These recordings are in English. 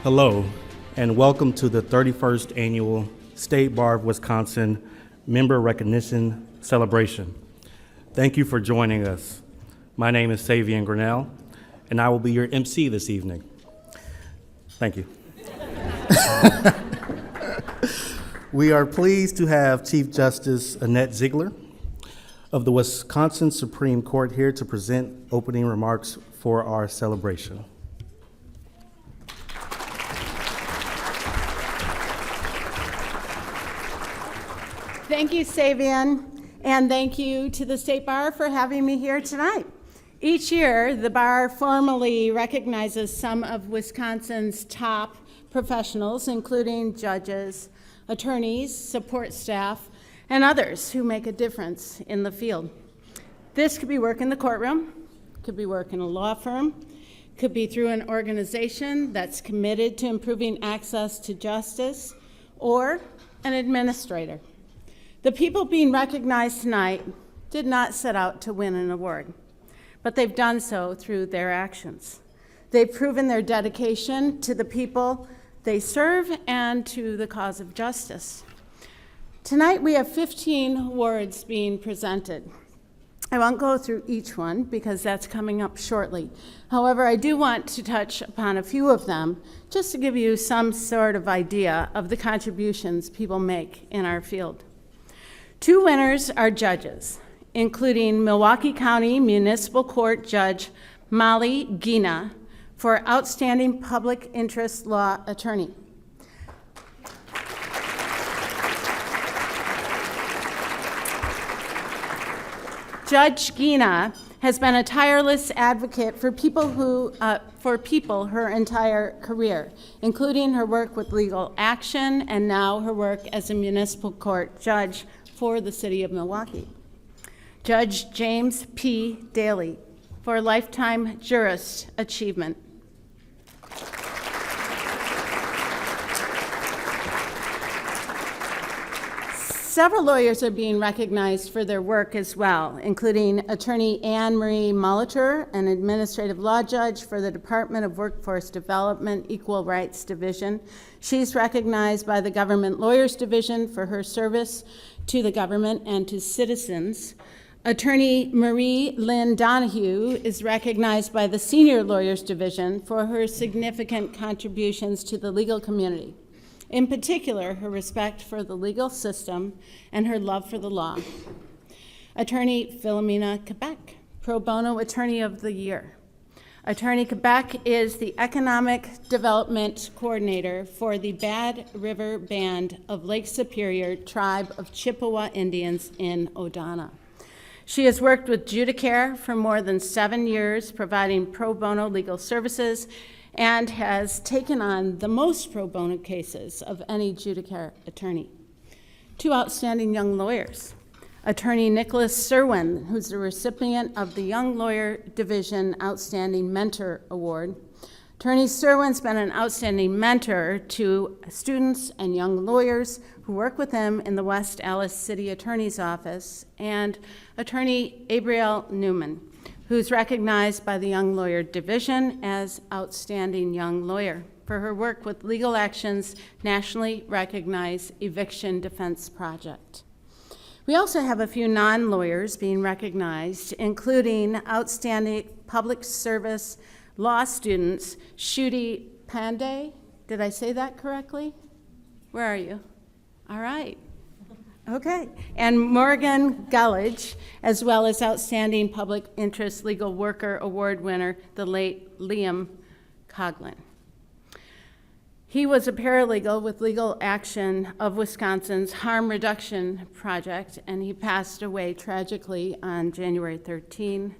Hello, and welcome to the 31st Annual State Bar of Wisconsin Member Recognition Celebration. Thank you for joining us. My name is Savian Grinnell, and I will be your MC this evening. Thank you. We are pleased to have Chief Justice Annette Ziegler of the Wisconsin Supreme Court here to present opening remarks for our celebration. Thank you, Savian, and thank you to the State Bar for having me here tonight. Each year, the Bar formally recognizes some of Wisconsin's top professionals, including judges, attorneys, support staff, and others who make a difference in the field. This could be work in the courtroom, could be work in a law firm, could be through an organization that's committed to improving access to justice, or an administrator. The people being recognized tonight did not set out to win an award, but they've done so through their actions. They've proven their dedication to the people they serve and to the cause of justice. Tonight we have 15 awards being presented. I won't go through each one because that's coming up shortly. However, I do want to touch upon a few of them just to give you some sort of idea of the contributions people make in our field. Two winners are judges, including Milwaukee County Municipal Court Judge Molly Gina for Outstanding Public Interest Law Attorney. Judge Gina has been a tireless advocate for people her entire career, including her work with legal action and now her work as a municipal court judge for the city of Milwaukee. Judge James P. Daly for Lifetime Jurist Achievement. Several lawyers are being recognized for their work as well, including attorney Anne Marie Molitor, an administrative law judge for the Department of Workforce Development Equal Rights Division. She's recognized by the Government Lawyers Division for her service to the government and to citizens. Attorney Marie Lynn Donahue is recognized by the Senior Lawyers Division for her significant contributions to the legal community. In particular, her respect for the legal system and her love for the law. Attorney Philomena Quebec, Pro Bono Attorney of the Year. Attorney Quebec is the Economic Development Coordinator for the Bad River Band of Lake Superior Tribe of Chippewa Indians in Odana. She has worked with Judicare for more than 7 years, providing pro bono legal services, and has taken on the most pro bono cases of any Judicare attorney. Two outstanding young lawyers. Attorney Nicholas Serwin, who's the recipient of the Young Lawyer Division Outstanding Mentor Award. Attorney Serwin's been an outstanding mentor to students and young lawyers who work with him in the West Allis City Attorney's Office, and Attorney Abriel Newman, who's recognized by the Young Lawyer Division as Outstanding Young Lawyer for her work with Legal Action's nationally recognized Eviction Defense Project. We also have a few non-lawyers being recognized, including outstanding public service law students, Shruti Pandey. Did I say that correctly? Where are you? All right. Okay. And Morgan Gullidge, as well as Outstanding Public Interest Legal Worker Award winner, the late Liam Coughlin. He was a paralegal with Legal Action of Wisconsin's Harm Reduction Project, and he passed away tragically on January 13,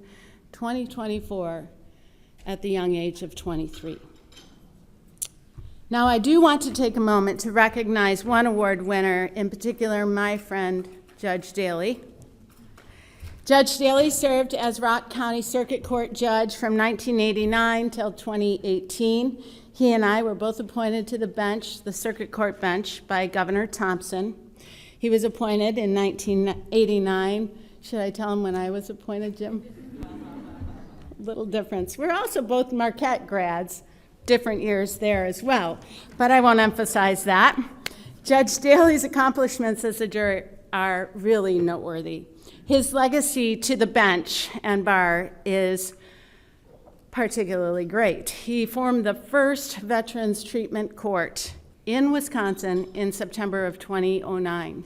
2024, at the young age of 23. Now, I do want to take a moment to recognize one award winner, in particular my friend, Judge Daly. Judge Daly served as Rock County Circuit Court Judge from 1989 till 2018. He and I were both appointed to the bench, the Circuit Court bench, by Governor Thompson. He was appointed in 1989. Should I tell him when I was appointed, Jim? Little difference. We're also both Marquette grads. different years there as well, but I won't emphasize that. Judge Daly's accomplishments as a juror are really noteworthy. His legacy to the bench and bar is particularly great. He formed the first Veterans Treatment Court in Wisconsin in September of 2009.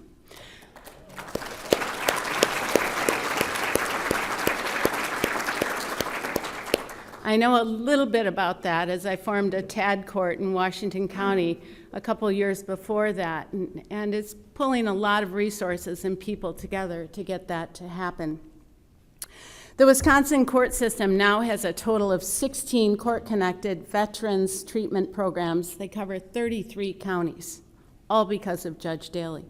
I know a little bit about that, as I formed a TAD court in Washington County a couple years before that, and it's pulling a lot of resources and people together to get that to happen. The Wisconsin court system now has a total of 16 court-connected veterans treatment programs. They cover 33 counties, all because of Judge Daly.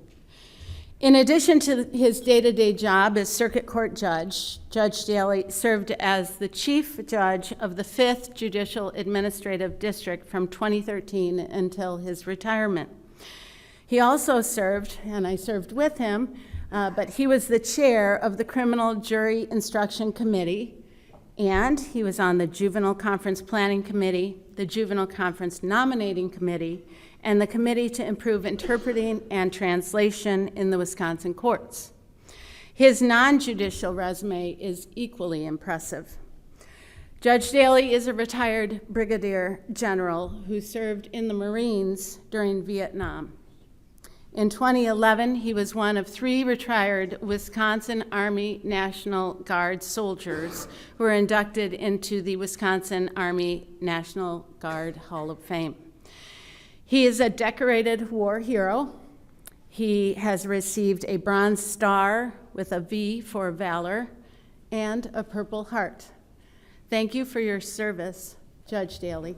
In addition to his day-to-day job as circuit court judge, Judge Daly served as the chief judge of the 5th Judicial Administrative District from 2013 until his retirement. He also served, and I served with him, but he was the chair of the Criminal Jury Instruction Committee, and he was on the Juvenile Conference Planning Committee, the Juvenile Conference Nominating Committee, and the Committee to Improve Interpreting and Translation in the Wisconsin courts. His non-judicial resume is equally impressive. Judge Daly is a retired brigadier general who served in the Marines during Vietnam. In 2011, he was one of 3 retired Wisconsin Army National Guard soldiers who were inducted into the Wisconsin Army National Guard Hall of Fame. He is a decorated war hero. He has received a Bronze Star with a V for valor and a Purple Heart. Thank you for your service, Judge Daly.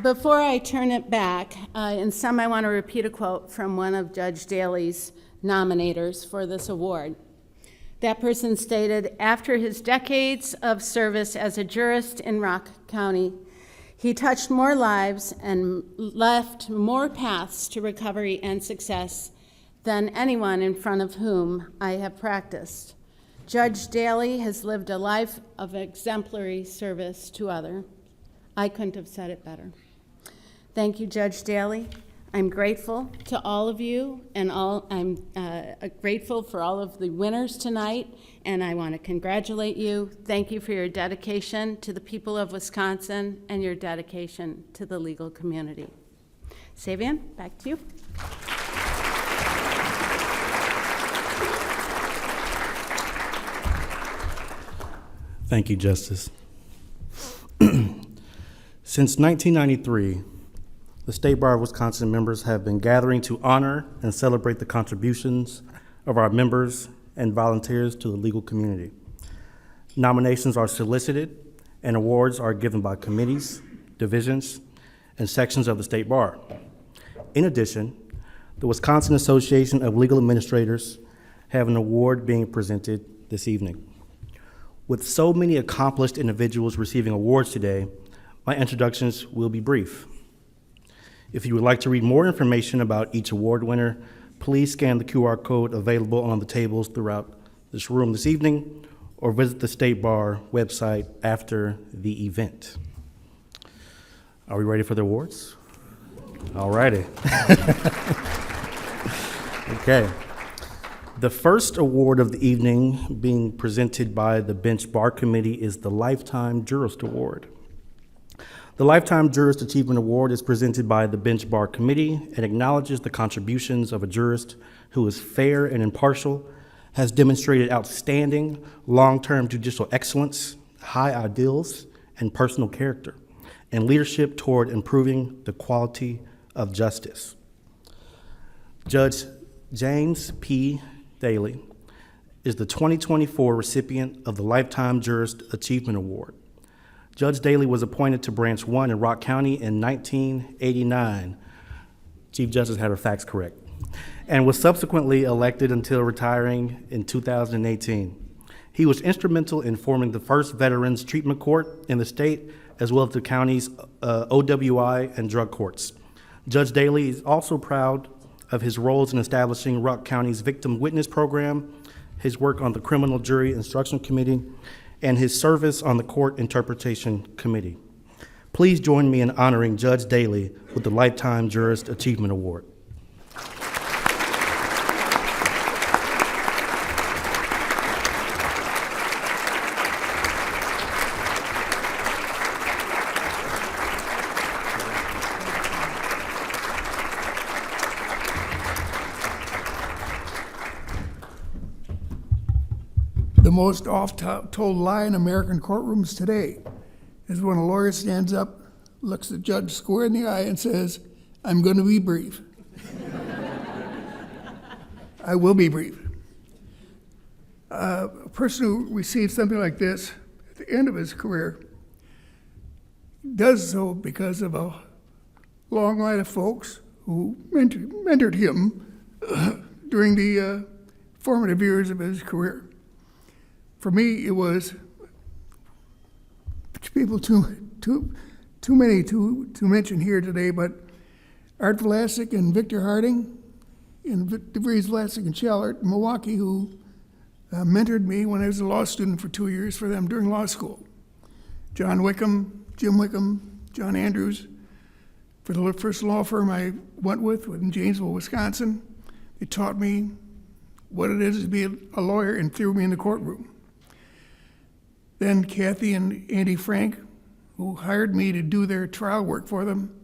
Before I turn it back, in sum, I want to repeat a quote from one of Judge Daly's nominators for this award. That person stated, after his decades of service as a jurist in Rock County, he touched more lives and left more paths to recovery and success than anyone in front of whom I have practiced. Judge Daly has lived a life of exemplary service to others. I couldn't have said it better. Thank you, Judge Daly. I'm grateful to all of you, and I'm grateful for all of the winners tonight, and I want to congratulate you. Thank you for your dedication to the people of Wisconsin and your dedication to the legal community. Savian, back to you. Thank you, Justice. Since 1993, the State Bar of Wisconsin members have been gathering to honor and celebrate the contributions of our members and volunteers to the legal community. Nominations are solicited and awards are given by committees, divisions, and sections of the State Bar. In addition, the Wisconsin Association of Legal Administrators have an award being presented this evening. With so many accomplished individuals receiving awards today, my introductions will be brief. If you would like to read more information about each award winner, please scan the QR code available on the tables throughout this room this evening, or visit the State Bar website after the event. Are we ready for the awards? All righty. Okay. The first award of the evening being presented by the Bench Bar Committee is the Lifetime Jurist Award. The Lifetime Jurist Achievement Award is presented by the Bench Bar Committee and acknowledges the contributions of a jurist who is fair and impartial, has demonstrated outstanding long-term judicial excellence, high ideals, and personal character, and leadership toward improving the quality of justice. Judge James P. Daly is the 2024 recipient of the Lifetime Jurist Achievement Award. Judge Daly was appointed to Branch 1 in Rock County in 1989. Chief Justice had her facts correct. And was subsequently elected until retiring in 2018. He was instrumental in forming the first Veterans Treatment Court in the state, as well as the county's OWI and drug courts. Judge Daly is also proud of his roles in establishing Rock County's Victim Witness Program, his work on the Criminal Jury Instruction Committee, and his service on the Court Interpretation Committee. Please join me in honoring Judge Daly with the Lifetime Jurist Achievement Award. The most oft-told lie in American courtrooms today is when a lawyer stands up, looks the judge square in the eye, and says, "I'm going to be brief." I will be brief. A person who receives something like this at the end of his career does so because of a long line of folks who mentored him during the formative years of his career. For me, it was people too many to mention here today, but Art Vlasic and Victor Harding, and DeVries, Vlasic, and Schallert in Milwaukee, who mentored me when I was a law student for 2 years for them during law school. John Wickham, Jim Wickham, John Andrews, for the first law firm I went with in Janesville, Wisconsin. They taught me what it is to be a lawyer and threw me in the courtroom. Then Kathy and Andy Frank, who hired me to do their trial work for them,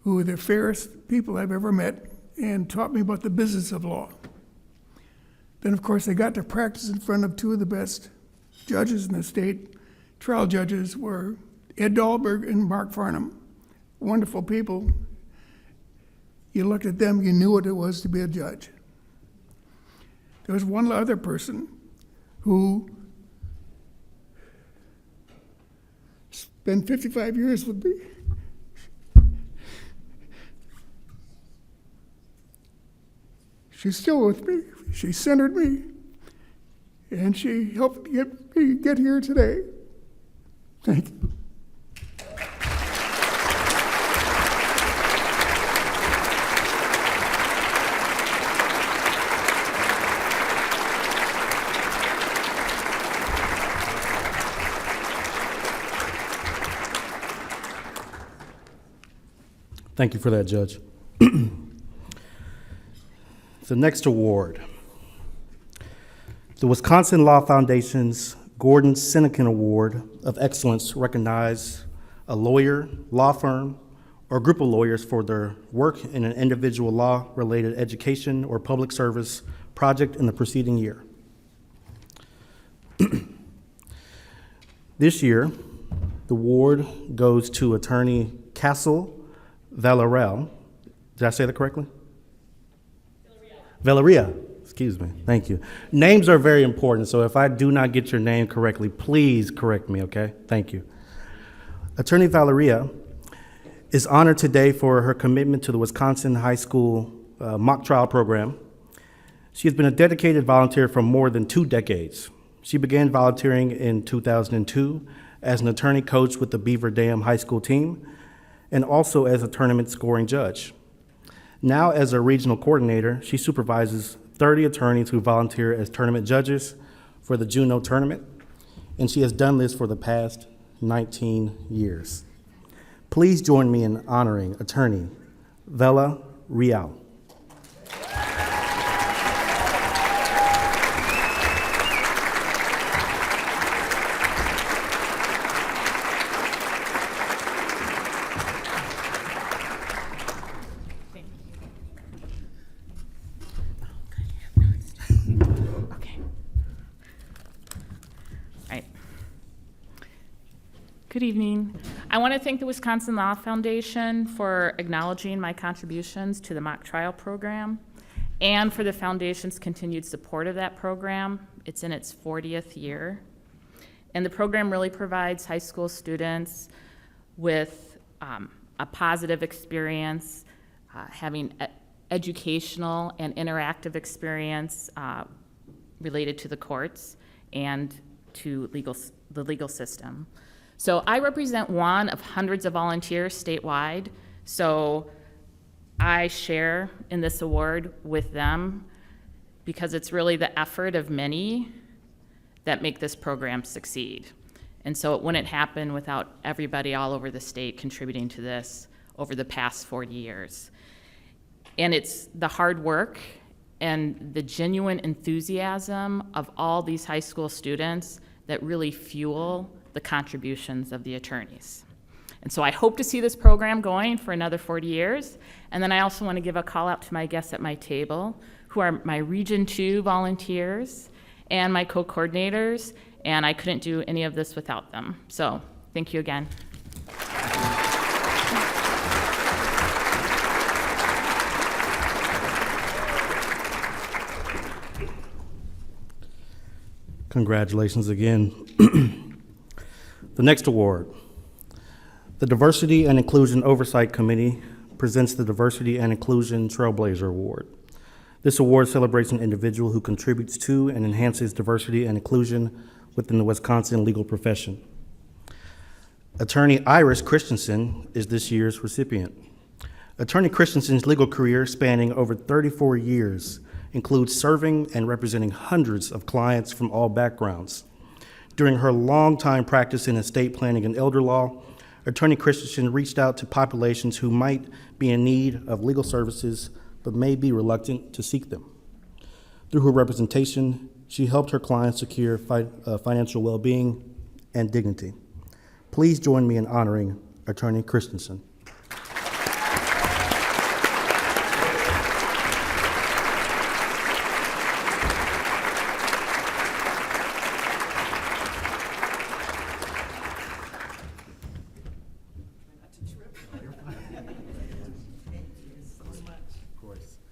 who were the fairest people I've ever met and taught me about the business of law. Then, of course, I got to practice in front of two of the best judges in the state. Trial judges were Ed Dahlberg and Mark Farnham. Wonderful people. You looked at them, you knew what it was to be a judge. There was one other person who spent 55 years with me. She's still with me. She centered me, and she helped me get here today. Thank you. Thank you for that, Judge. The next award, the Wisconsin Law Foundation's Gordon Sinekin Award of Excellence recognizes a lawyer, law firm, or group of lawyers for their work in an individual law-related education or public service project in the preceding year. This year, the award goes to attorney Castle Villarreal. Did I say that correctly? Villarreal. Excuse me. Thank you. Names are very important, so if I do not get your name correctly, please correct me, okay? Thank you. Attorney Villarreal is honored today for her commitment to the Wisconsin High School mock trial program. She has been a dedicated volunteer for more than 2 decades. She began volunteering in 2002 as an attorney coach with the Beaver Dam High School team, and also as a tournament scoring judge. Now, as a regional coordinator, she supervises 30 attorneys who volunteer as tournament judges for the Juneau tournament, and she has done this for the past 19 years. Please join me in honoring attorney Villarreal. Good evening. I want to thank the Wisconsin Law Foundation for acknowledging my contributions to the mock trial program and for the foundation's continued support of that program. It's in its 40th year. And the program really provides high school students with a positive experience, having educational and interactive experience related to the courts and to the legal system. So I represent one of hundreds of volunteers statewide. So I share in this award with them because it's really the effort of many that make this program succeed. And so it wouldn't happen without everybody all over the state contributing to this over the past 40 years. And it's the hard work and the genuine enthusiasm of all these high school students that really fuel the contributions of the attorneys. And so I hope to see this program going for another 40 years. And then I also want to give a call out to my guests at my table, who are my Region 2 volunteers and my co-coordinators, and I couldn't do any of this without them. So thank you again. Congratulations again. The next award. The Diversity and Inclusion Oversight Committee presents the Diversity and Inclusion Trailblazer Award. This award celebrates an individual who contributes to and enhances diversity and inclusion within the Wisconsin legal profession. Attorney Iris Christensen is this year's recipient. Attorney Christensen's legal career, spanning over 34 years, includes serving and representing hundreds of clients from all backgrounds. During her long-time practice in estate planning and elder law, Attorney Christensen reached out to populations who might be in need of legal services but may be reluctant to seek them. Through her representation, she helped her clients secure financial well-being and dignity. Please join me in honoring Attorney Christensen.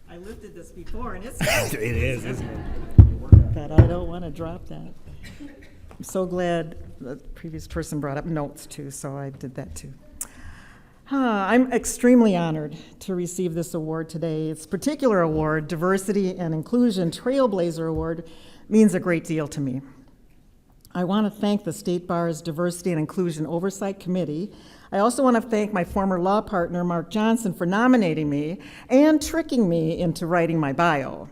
I lifted this before, and it's It is, isn't it? but I don't want to drop that. I'm so glad the previous person brought up notes too, so I did that too. I'm extremely honored to receive this award today. This particular award, Diversity and Inclusion Trailblazer Award, means a great deal to me. I want to thank the State Bar's Diversity and Inclusion Oversight Committee. I also want to thank my former law partner, Mark Johnson, for nominating me and tricking me into writing my bio.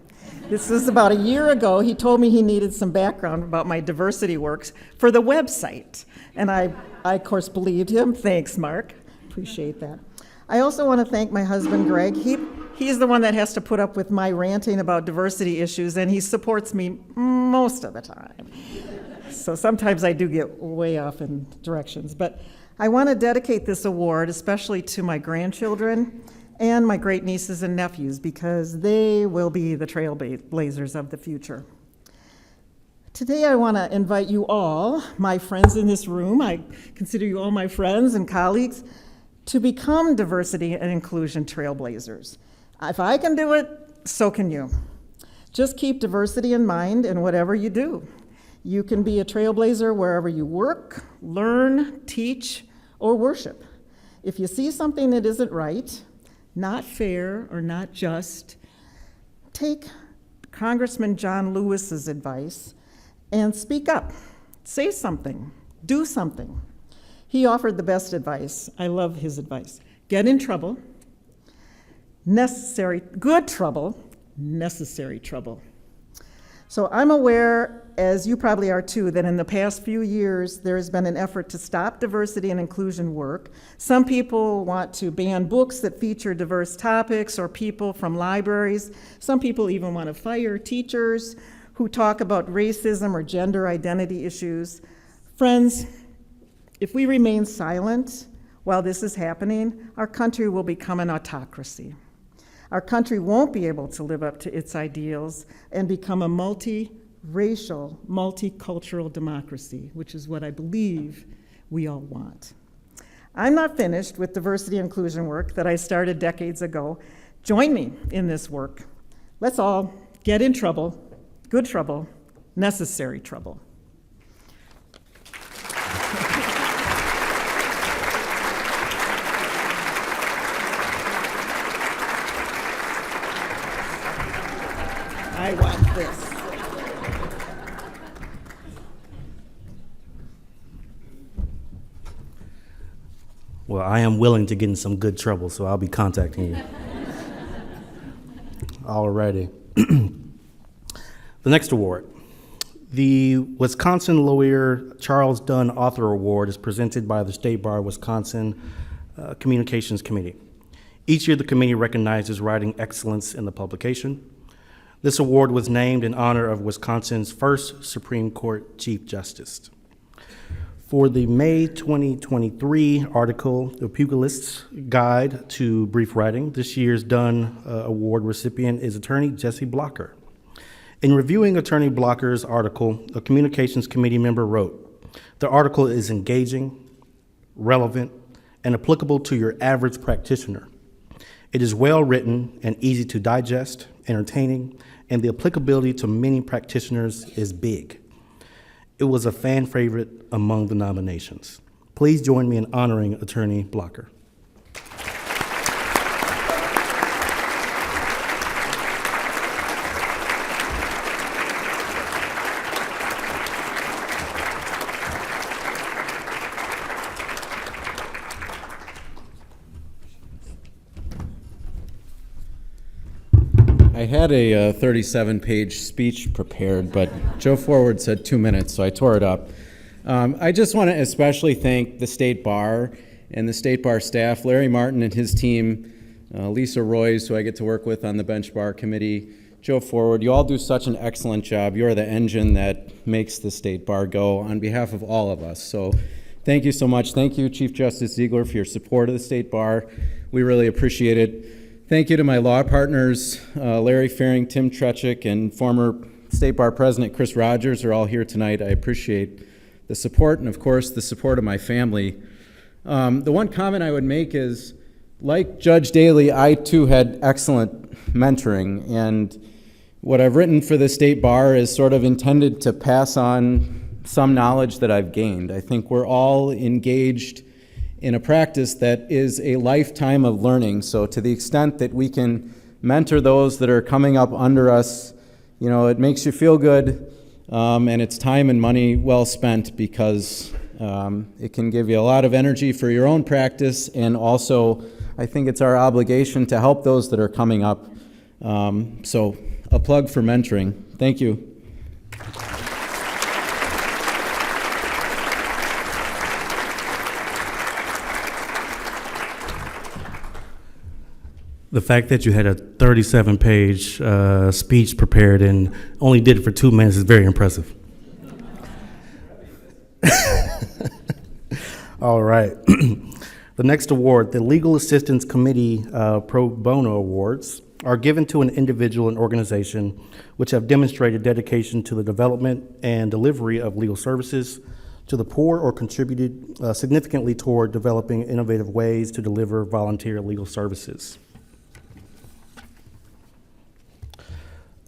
This was about a year ago. He told me he needed some background about my diversity works for the website. And I of course, believed him. Thanks, Mark. Appreciate that. I also want to thank my husband, Greg. He's the one that has to put up with my ranting about diversity issues, and he supports me most of the time. So sometimes I do get way off in directions. But I want to dedicate this award especially to my grandchildren and my great nieces and nephews, because they will be the trailblazers of the future. Today I want to invite you all, my friends in this room, I consider you all my friends and colleagues, to become diversity and inclusion trailblazers. If I can do it, so can you. Just keep diversity in mind in whatever you do. You can be a trailblazer wherever you work, learn, teach, or worship. If you see something that isn't right, not fair, or not just, take Congressman John Lewis's advice and speak up. Say something. Do something. He offered the best advice. I love his advice. Get in trouble. Good trouble, necessary trouble. So I'm aware, as you probably are too, that in the past few years there has been an effort to stop diversity and inclusion work. Some people want to ban books that feature diverse topics or people from libraries. Some people even want to fire teachers who talk about racism or gender identity issues. Friends, if we remain silent while this is happening, our country will become an autocracy. Our country won't be able to live up to its ideals and become a multi-racial, multicultural democracy, which is what I believe we all want. I'm not finished with diversity and inclusion work that I started decades ago. Join me in this work. Let's all get in trouble, good trouble, necessary trouble. I want this. Well, I am willing to get in some good trouble, so I'll be contacting you. Alrighty. The next award. The Wisconsin Lawyer Charles Dunn Author Award is presented by the State Bar Wisconsin Communications Committee. Each year, the committee recognizes writing excellence in the publication. This award was named in honor of Wisconsin's first Supreme Court Chief Justice. For the May 2023 article, The Pugilist's Guide to Brief Writing, this year's Dunn Award recipient is attorney Jesse Blocker. In reviewing Attorney Blocker's article, a communications committee member wrote, "The article is engaging, relevant, and applicable to your average practitioner. It is well written and easy to digest, entertaining, and the applicability to many practitioners is big." It was a fan favorite among the nominations. Please join me in honoring Attorney Blocker. I had a 37-page speech prepared, but Joe Forward said 2 minutes, so I tore it up. I just want to especially thank the State Bar and the State Bar staff, Larry Martin and his team, Lisa Royce, who I get to work with on the Bench Bar Committee, Joe Forward. You all do such an excellent job. You're the engine that makes the State Bar go on behalf of all of us. So thank you so much. Thank you, Chief Justice Ziegler, for your support of the State Bar. We really appreciate it. Thank you to my law partners, Larry Faring, Tim Trechik, and former State Bar President Chris Rogers are all here tonight. I appreciate the support and, of course, the support of my family. The one comment I would make is, like Judge Daly, I too had excellent mentoring, and what I've written for the State Bar is sort of intended to pass on some knowledge that I've gained. I think we're all engaged in a practice that is a lifetime of learning. So to the extent that we can mentor those that are coming up under us, you know, it makes you feel good, and it's time and money well spent, because it can give you a lot of energy for your own practice, and also I think it's our obligation to help those that are coming up. So a plug for mentoring. Thank you. The fact that you had a 37-page speech prepared and only did it for 2 minutes is very impressive. All right. The next award, the Legal Assistance Committee Pro Bono Awards, are given to an individual and organization which have demonstrated dedication to the development and delivery of legal services to the poor or contributed significantly toward developing innovative ways to deliver volunteer legal services.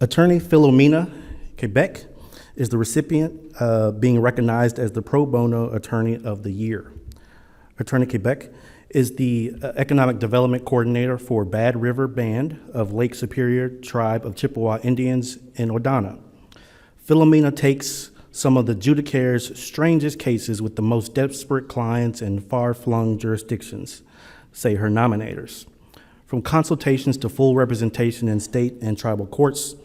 Attorney Philomena Quebec is the recipient, being recognized as the Pro Bono Attorney of the Year. Attorney Quebec is the Economic Development Coordinator for Bad River Band of Lake Superior Tribe of Chippewa Indians in Odana. Philomena takes some of the judicare's strangest cases with the most desperate clients in far-flung jurisdictions, say her nominators. From consultations to full representation in state and tribal courts,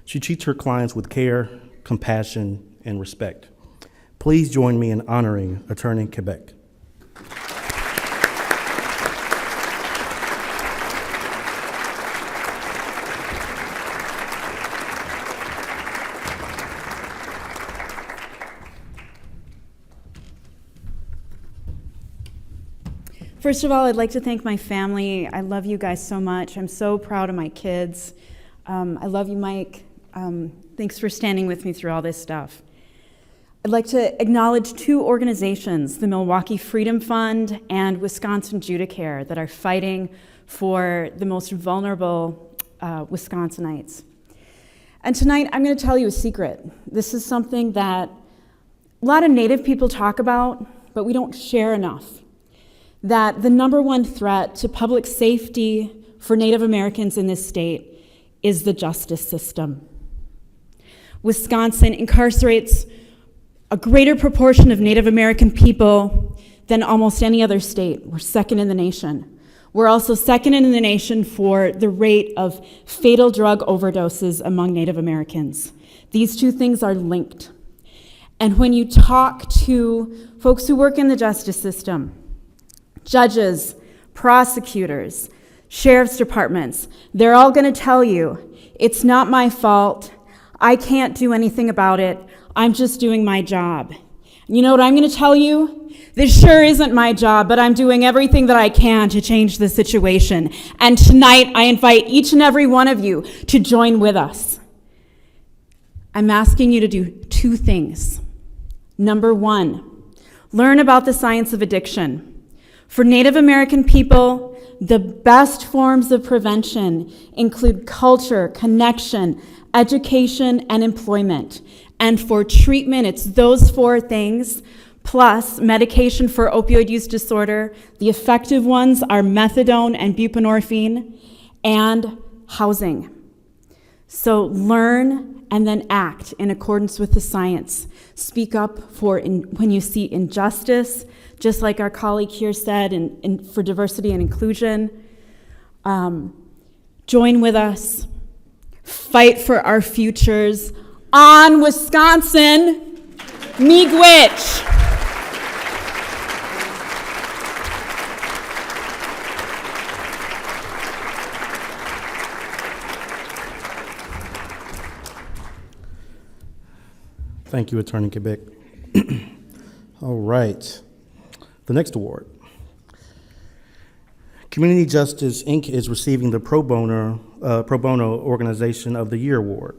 she treats her clients with care, compassion, and respect. Please join me in honoring Attorney Quebec. First of all, I'd like to thank my family. I love you guys so much. I'm so proud of my kids. I love you, Mike. Thanks for standing with me through all this stuff. I'd like to acknowledge two organizations, the Milwaukee Freedom Fund and Wisconsin Judicare, that are fighting for the most vulnerable Wisconsinites. And tonight, I'm going to tell you a secret. This is something that a lot of Native people talk about, but we don't share enough. That the number one threat to public safety for Native Americans in this state is the justice system. Wisconsin incarcerates a greater proportion of Native American people than almost any other state. We're second in the nation. We're also second in the nation for the rate of fatal drug overdoses among Native Americans. These two things are linked. And when you talk to folks who work in the justice system, judges, prosecutors, sheriff's departments, they're all going to tell you, it's not my fault, I can't do anything about it, I'm just doing my job. You know what I'm going to tell you? This sure isn't my job, but I'm doing everything that I can to change the situation. And tonight, I invite each and every one of you to join with us. I'm asking you to do two things. Number one, learn about the science of addiction. For Native American people, the best forms of prevention include culture, connection, education, and employment. And for treatment, it's those four things, plus medication for opioid use disorder. The effective ones are methadone and buprenorphine, and housing. So learn and then act in accordance with the science. Speak up when you see injustice, just like our colleague here said, for diversity and inclusion. Join with us. Fight for our futures. On Wisconsin, miigwech. Thank you, Attorney Quebec. All right. The next award. Community Justice, Inc. is receiving the Pro Bono Organization of the Year Award.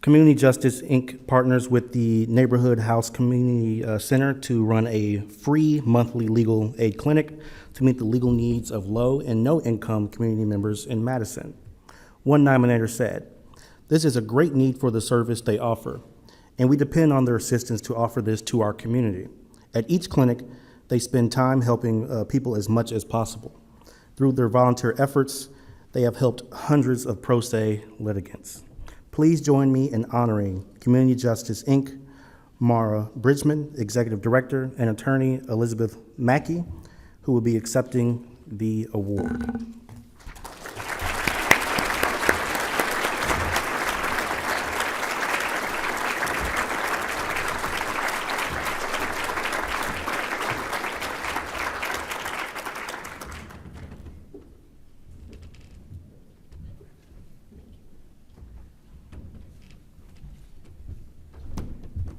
Community Justice, Inc. partners with the Neighborhood House Community Center to run a free monthly legal aid clinic to meet the legal needs of low and no income community members in Madison. One nominator said, "This is a great need for the service they offer, and we depend on their assistance to offer this to our community. At each clinic, they spend time helping people as much as possible. Through their volunteer efforts, they have helped hundreds of pro se litigants. Please join me in honoring Community Justice, Inc., Mara Bridgman, Executive Director, and Attorney Elizabeth Mackey, who will be accepting the award."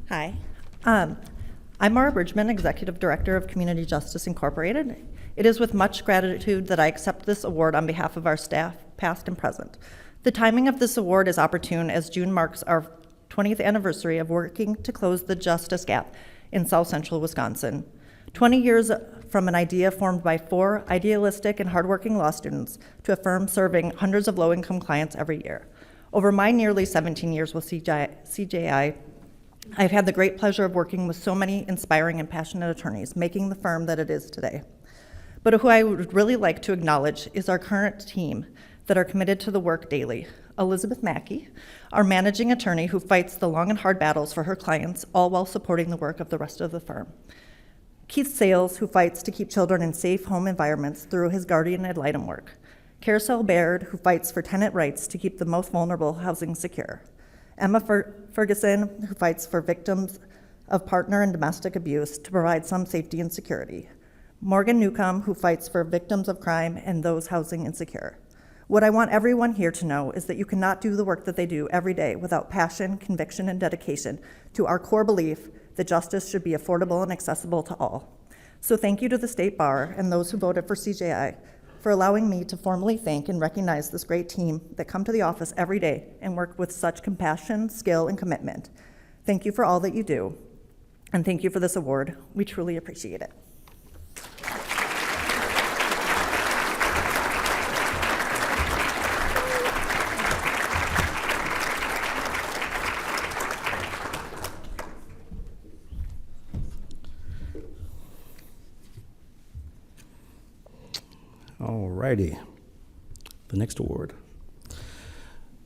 Hi, I'm Mara Bridgman, Executive Director of Community Justice Incorporated. It is with much gratitude that I accept this award on behalf of our staff, past and present. The timing of this award is opportune as June marks our 20th anniversary of working to close the justice gap in South Central Wisconsin. 20 years from an idea formed by 4 idealistic and hardworking law students to a firm serving hundreds of low-income clients every year. Over my nearly 17 years with CJI, I've had the great pleasure of working with so many inspiring and passionate attorneys, making the firm that it is today. But who I would really like to acknowledge is our current team that are committed to the work daily. Elizabeth Mackey, our managing attorney who fights the long and hard battles for her clients, all while supporting the work of the rest of the firm. Keith Sales, who fights to keep children in safe home environments through his guardian ad litem work. Carousel Baird, who fights for tenant rights to keep the most vulnerable housing secure. Emma Ferguson, who fights for victims of partner and domestic abuse to provide some safety and security. Morgan Newcomb, who fights for victims of crime and those housing insecure. What I want everyone here to know is that you cannot do the work that they do every day without passion, conviction, and dedication to our core belief that justice should be affordable and accessible to all. So thank you to the State Bar and those who voted for CJI for allowing me to formally thank and recognize this great team that come to the office every day and work with such compassion, skill, and commitment. Thank you for all that you do, and thank you for this award. We truly appreciate it. All righty. The next award.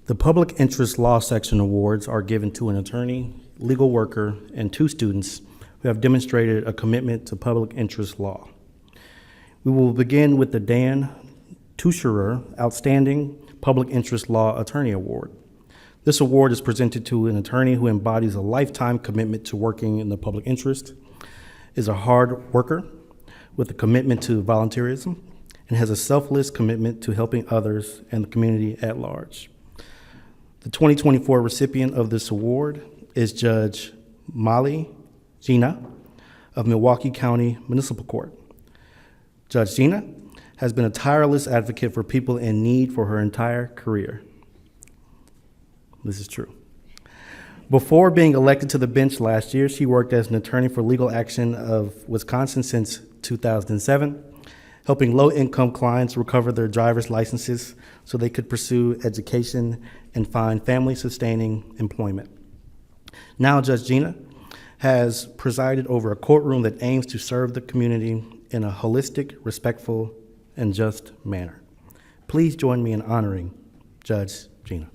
The Public Interest Law Section Awards are given to an attorney, legal worker, and 2 students who have demonstrated a commitment to public interest law. We will begin with the Dan Tuscherer Outstanding Public Interest Law Attorney Award. This award is presented to an attorney who embodies a lifetime commitment to working in the public interest, is a hard worker with a commitment to volunteerism, and has a selfless commitment to helping others and the community at large. The 2024 recipient of this award is Judge Molly Gina of Milwaukee County Municipal Court. Judge Gina has been a tireless advocate for people in need for her entire career. This is true. Before being elected to the bench last year, she worked as an attorney for Legal Action of Wisconsin since 2007, helping low-income clients recover their driver's licenses so they could pursue education and find family-sustaining employment. Now, Judge Gina has presided over a courtroom that aims to serve the community in a holistic, respectful, and just manner. Please join me in honoring Judge Gina.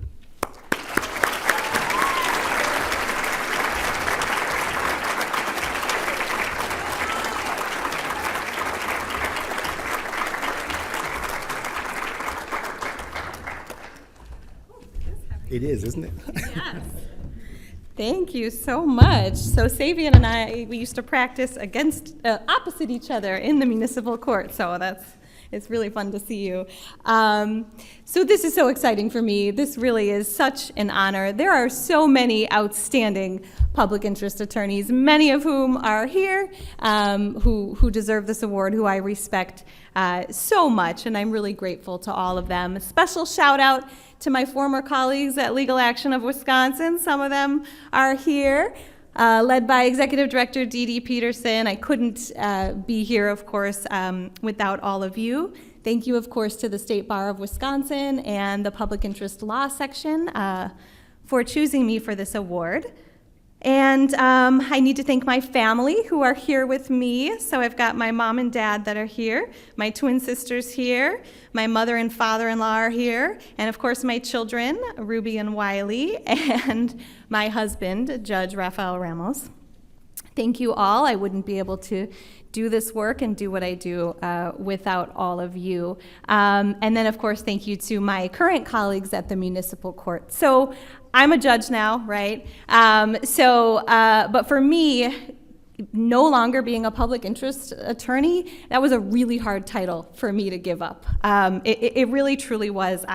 It is, isn't it? Yes. Thank you so much. So Savian and I, we used to practice opposite each other in the municipal court. So it's really fun to see you. So this is so exciting for me. This really is such an honor. There are so many outstanding public interest attorneys, many of whom are here, who deserve this award, who I respect so much, and I'm really grateful to all of them. A special shout out to my former colleagues at Legal Action of Wisconsin. Some of them are here, led by Executive Director Dee Dee Peterson. I couldn't be here, of course, without all of you. Thank you, of course, to the State Bar of Wisconsin and the Public Interest Law section for choosing me for this award. And I need to thank my family who are here with me. So I've got my mom and dad that are here, my twin sisters here, my mother and father-in-law are here, and of course my children, Ruby and Wiley, and my husband, Judge Rafael Ramos. Thank you all. I wouldn't be able to do this work and do what I do without all of you. And then, of course, thank you to my current colleagues at the municipal court. So I'm a judge now, right? But for me, no longer being a public interest attorney, that was a really hard title for me to give up. It really, truly was.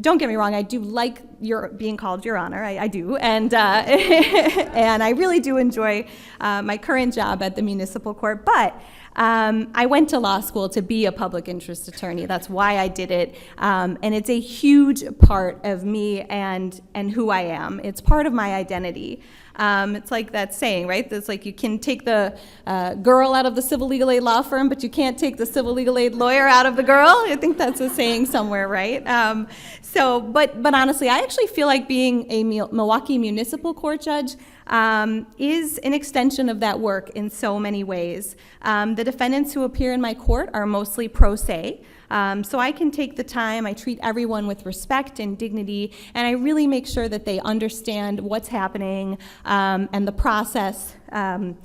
Don't get me wrong, I do like being called Your Honor, I do, and and I really do enjoy my current job at the municipal court, but I went to law school to be a public interest attorney. That's why I did it, and it's a huge part of me and who I am. It's part of my identity. It's like that saying, right? It's like you can take the girl out of the civil legal aid law firm, but you can't take the civil legal aid lawyer out of the girl. I think that's a saying somewhere, right? But honestly, I actually feel like being a Milwaukee Municipal Court judge is an extension of that work in so many ways. The defendants who appear in my court are mostly pro se. So I can take the time, I treat everyone with respect and dignity, and I really make sure that they understand what's happening and the process and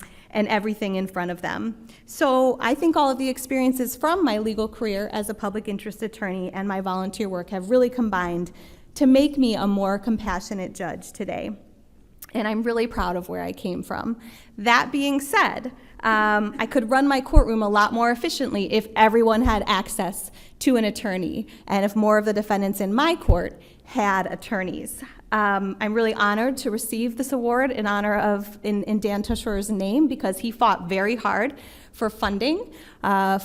everything in front of them. So I think all of the experiences from my legal career as a public interest attorney and my volunteer work have really combined to make me a more compassionate judge today. And I'm really proud of where I came from. That being said, I could run my courtroom a lot more efficiently if everyone had access to an attorney and if more of the defendants in my court had attorneys. I'm really honored to receive this award in honor of, in Dan Tuscherer's name, because he fought very hard for funding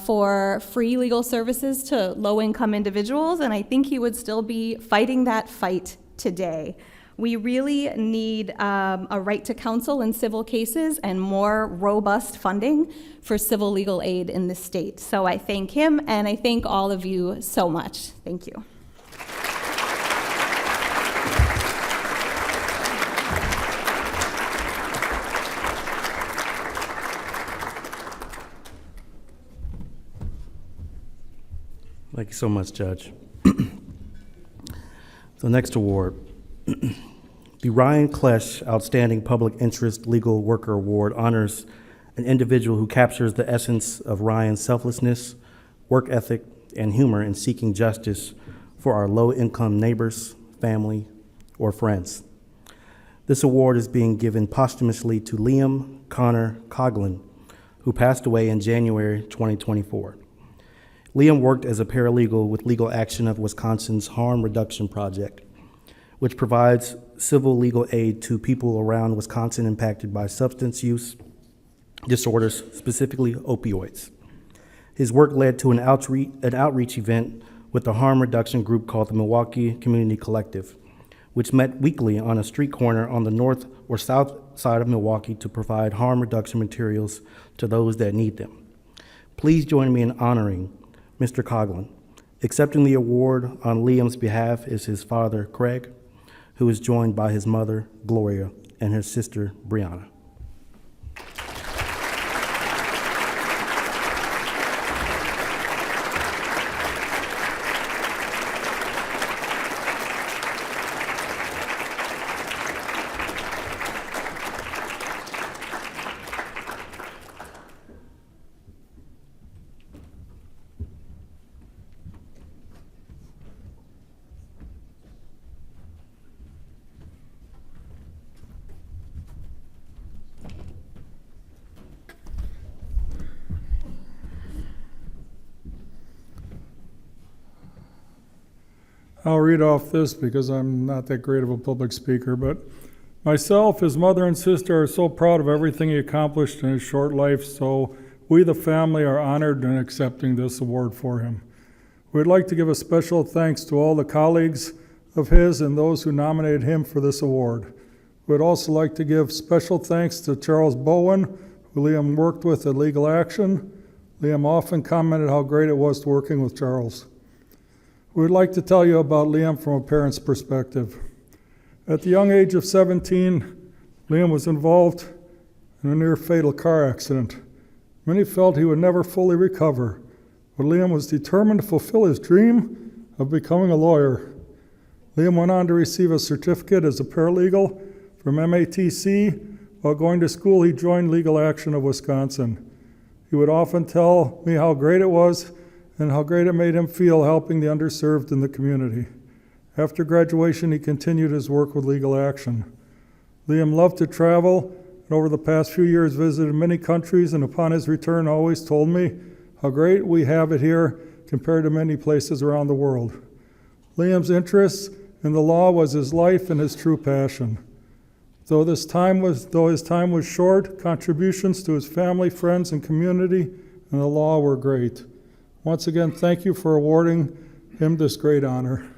for free legal services to low-income individuals, and I think he would still be fighting that fight today. We really need a right to counsel in civil cases and more robust funding for civil legal aid in the state. So I thank him, and I thank all of you so much. Thank you. Thank you so much, Judge. The next award, the Ryan Klesch Outstanding Public Interest Legal Worker Award, honors an individual who captures the essence of Ryan's selflessness, work ethic, and humor in seeking justice for our low-income neighbors, family, or friends. This award is being given posthumously to Liam Connor Coughlin, who passed away in January 2024. Liam worked as a paralegal with Legal Action of Wisconsin's Harm Reduction Project, which provides civil legal aid to people around Wisconsin impacted by substance use disorders, specifically opioids. His work led to an outreach event with the harm reduction group called the Milwaukee Community Collective, which met weekly on a street corner on the north or south side of Milwaukee to provide harm reduction materials to those that need them. Please join me in honoring Mr. Coughlin. Accepting the award on Liam's behalf is his father, Craig, who is joined by his mother, Gloria, and her sister, Brianna. I'll read off this because I'm not that great of a public speaker, but myself, his mother and sister are so proud of everything he accomplished in his short life, so we, the family, are honored in accepting this award for him. We'd like to give a special thanks to all the colleagues of his and those who nominated him for this award. We'd also like to give special thanks to Charles Bowen, who Liam worked with at Legal Action. Liam often commented how great it was working with Charles. We'd like to tell you about Liam from a parent's perspective. At the young age of 17, Liam was involved in a near-fatal car accident. Many felt he would never fully recover, but Liam was determined to fulfill his dream of becoming a lawyer. Liam went on to receive a certificate as a paralegal from MATC. While going to school, he joined Legal Action of Wisconsin. He would often tell me how great it was and how great it made him feel helping the underserved in the community. After graduation, he continued his work with Legal Action. Liam loved to travel, and over the past few years visited many countries, and upon his return always told me how great we have it here compared to many places around the world. Liam's interest in the law was his life and his true passion. Though his time was short, contributions to his family, friends, and community and the law were great. Once again, thank you for awarding him this great honor.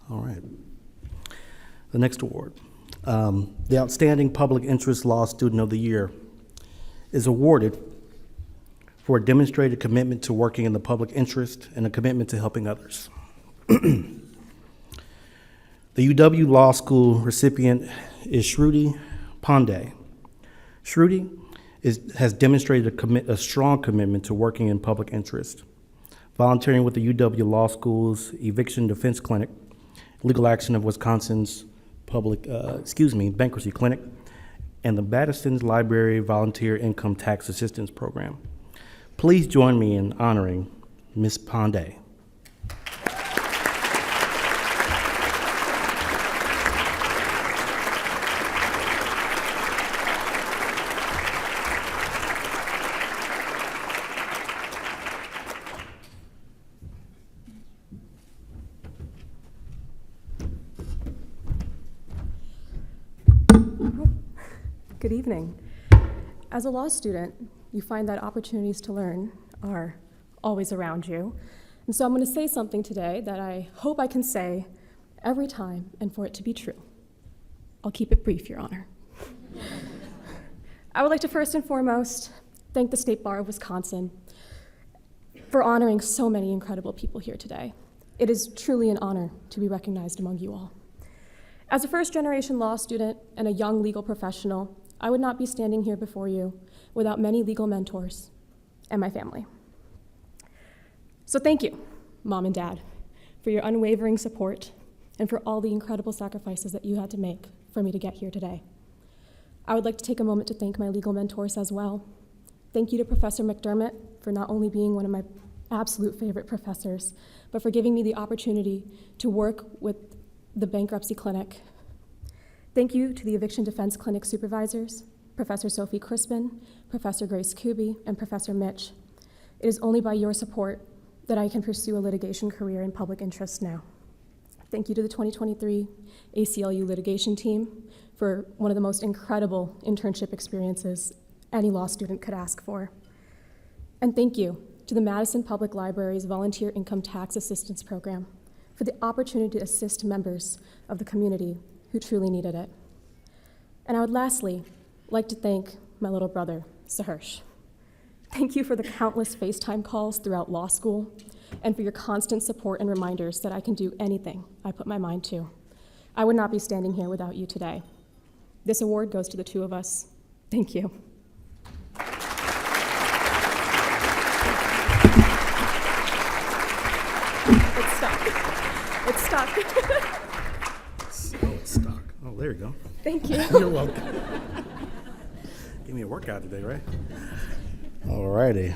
All right. The next award, the Outstanding Public Interest Law Student of the Year, is awarded for a demonstrated commitment to working in the public interest and a commitment to helping others. The UW Law School recipient is Shruti Pandey. Shruti has demonstrated a strong commitment to working in public interest, volunteering with the UW Law School's Eviction Defense Clinic, Legal Action of Wisconsin's Bankruptcy Clinic, and the Battison's Library Volunteer Income Tax Assistance Program. Please join me in honoring Ms. Pandey. Good evening. As a law student, you find that opportunities to learn are always around you. And so I'm going to say something today that I hope I can say every time and for it to be true. I'll keep it brief, Your Honor. I would like to first and foremost thank the State Bar of Wisconsin for honoring so many incredible people here today. It is truly an honor to be recognized among you all. As a first-generation law student and a young legal professional, I would not be standing here before you without many legal mentors and my family. So thank you, Mom and Dad, for your unwavering support and for all the incredible sacrifices that you had to make for me to get here today. I would like to take a moment to thank my legal mentors as well. Thank you to Professor McDermott for not only being one of my absolute favorite professors, but for giving me the opportunity to work with the bankruptcy clinic. Thank you to the eviction defense clinic supervisors, Professor Sophie Crispin, Professor Grace Kuby, and Professor Mitch. It is only by your support that I can pursue a litigation career in public interest now. Thank you to the 2023 ACLU litigation team for one of the most incredible internship experiences any law student could ask for. And thank you to the Madison Public Library's Volunteer Income Tax Assistance Program for the opportunity to assist members of the community who truly needed it. And I would lastly like to thank my little brother, Saharsh. Thank you for the countless FaceTime calls throughout law school and for your constant support and reminders that I can do anything I put my mind to. I would not be standing here without you today. This award goes to the two of us. Thank you. It's stuck. So it's stuck. Oh, there you go. Thank you. You're welcome. Give me a workout today, right? All righty.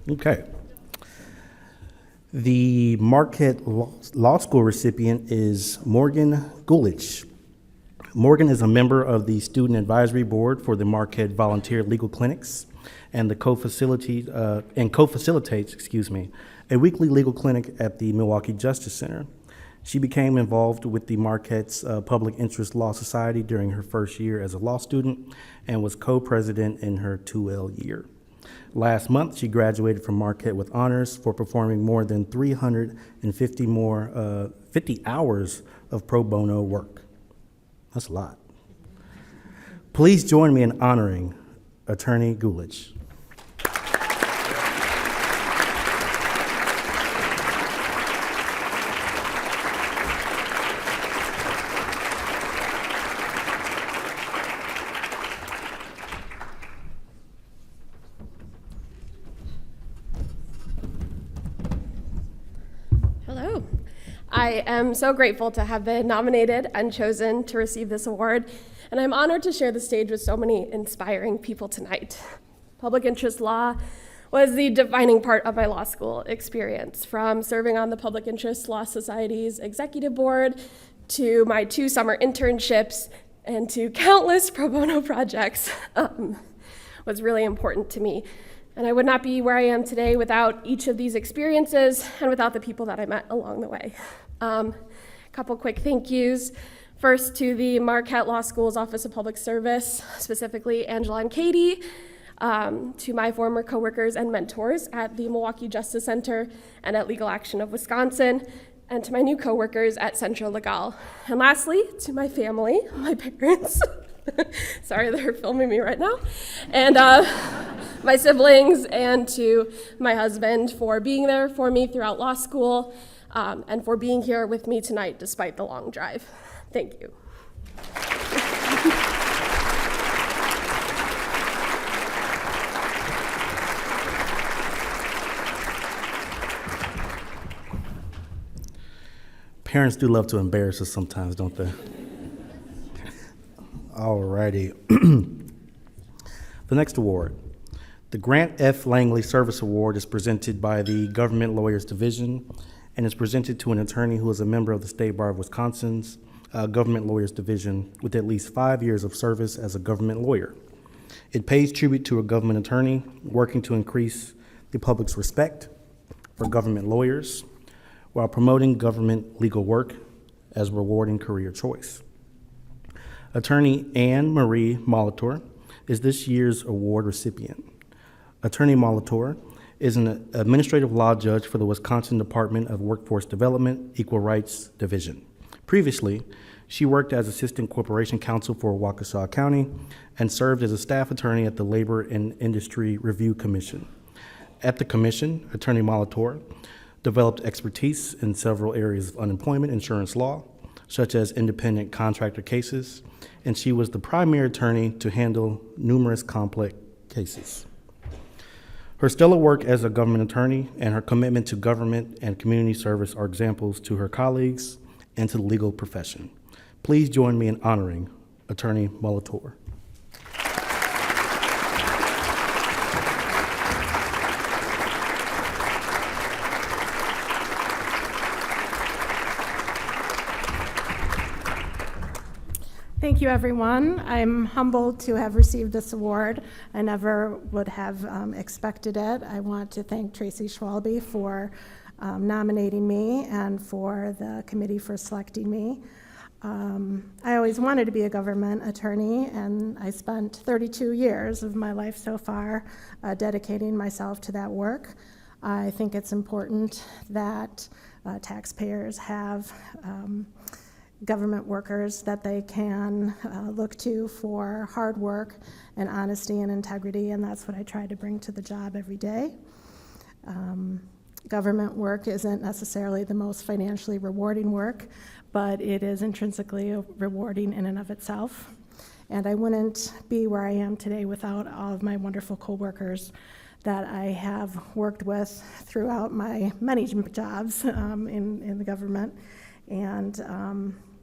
Okay. The Marquette Law School recipient is Morgan Gulich. Morgan is a member of the Student Advisory Board for the Marquette Volunteer Legal Clinics and co-facilitates a weekly legal clinic at the Milwaukee Justice Center. She became involved with the Marquette's Public Interest Law Society during her first year as a law student and was co-president in her 2L year. Last month, she graduated from Marquette with honors for performing more than 50 hours of pro bono work. That's a lot. Please join me in honoring Attorney Gulich. Hello. I am so grateful to have been nominated and chosen to receive this award, and I'm honored to share the stage with so many inspiring people tonight. Public interest law was the defining part of my law school experience, from serving on the Public Interest Law Society's executive board to my 2 summer internships and to countless pro bono projects was really important to me. And I would not be where I am today without each of these experiences and without the people that I met along the way. A couple quick thank yous. First, to the Marquette Law School's Office of Public Service, specifically Angela and Katie, to my former coworkers and mentors at the Milwaukee Justice Center and at Legal Action of Wisconsin, and to my new coworkers at Central Legal. And lastly, to my family, my parents. Sorry, they're filming me right now. And my siblings, and to my husband for being there for me throughout law school, and for being here with me tonight despite the long drive. Thank you. Parents do love to embarrass us sometimes, don't they? All righty. The next award. The Grant F. Langley Service Award is presented by the Government Lawyers Division and is presented to an attorney who is a member of the State Bar of Wisconsin's Government Lawyers Division with at least 5 years of service as a government lawyer. It pays tribute to a government attorney working to increase the public's respect for government lawyers while promoting government legal work as a rewarding career choice. Attorney Anne Marie Molitor is this year's award recipient. Attorney Molitor is an administrative law judge for the Wisconsin Department of Workforce Development, Equal Rights Division. Previously, she worked as Assistant Corporation Counsel for Waukesha County and served as a staff attorney at the Labor and Industry Review Commission. At the commission, Attorney Molitor developed expertise in several areas of unemployment insurance law, such as independent contractor cases, and she was the primary attorney to handle numerous complex cases. Her stellar work as a government attorney and her commitment to government and community service are examples to her colleagues and to the legal profession. Please join me in honoring Attorney Molitor. Thank you, everyone. I'm humbled to have received this award. I never would have expected it. I want to thank Tracy Schwalbe for nominating me and for the committee for selecting me. I always wanted to be a government attorney, and I spent 32 years of my life so far dedicating myself to that work. I think it's important that taxpayers have government workers that they can look to for hard work and honesty and integrity, and that's what I try to bring to the job every day. Government work isn't necessarily the most financially rewarding work, but it is intrinsically rewarding in and of itself. And I wouldn't be where I am today without all of my wonderful coworkers that I have worked with throughout my many jobs in the government. And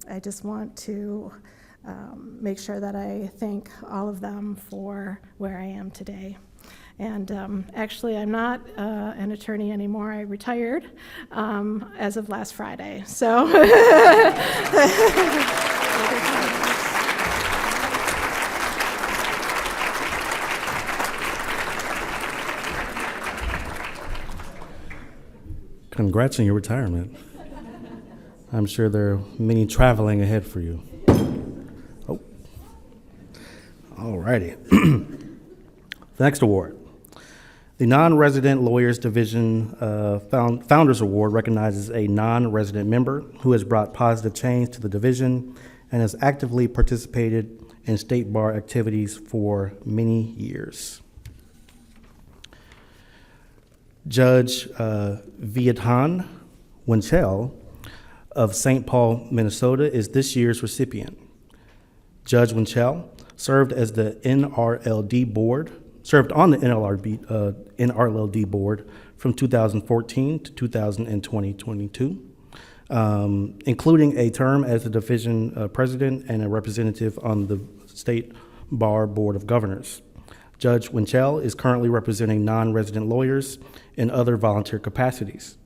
I just want to make sure that I thank all of them for where I am today. And actually, I'm not an attorney anymore. I retired as of last Friday. So. Congrats on your retirement. I'm sure there are many traveling ahead for you. Oh, all righty. The next award. The Non-Resident Lawyers Division Founders Award recognizes a non-resident member who has brought positive change to the division and has actively participated in state bar activities for many years. Judge Viethan Winchell of St. Paul, Minnesota, is this year's recipient. Judge Winchell served on the NRLD board from 2014 to 2022, including a term as the division president and a representative on the State Bar Board of Governors. Judge Winchell is currently representing non-resident lawyers in other volunteer capacities.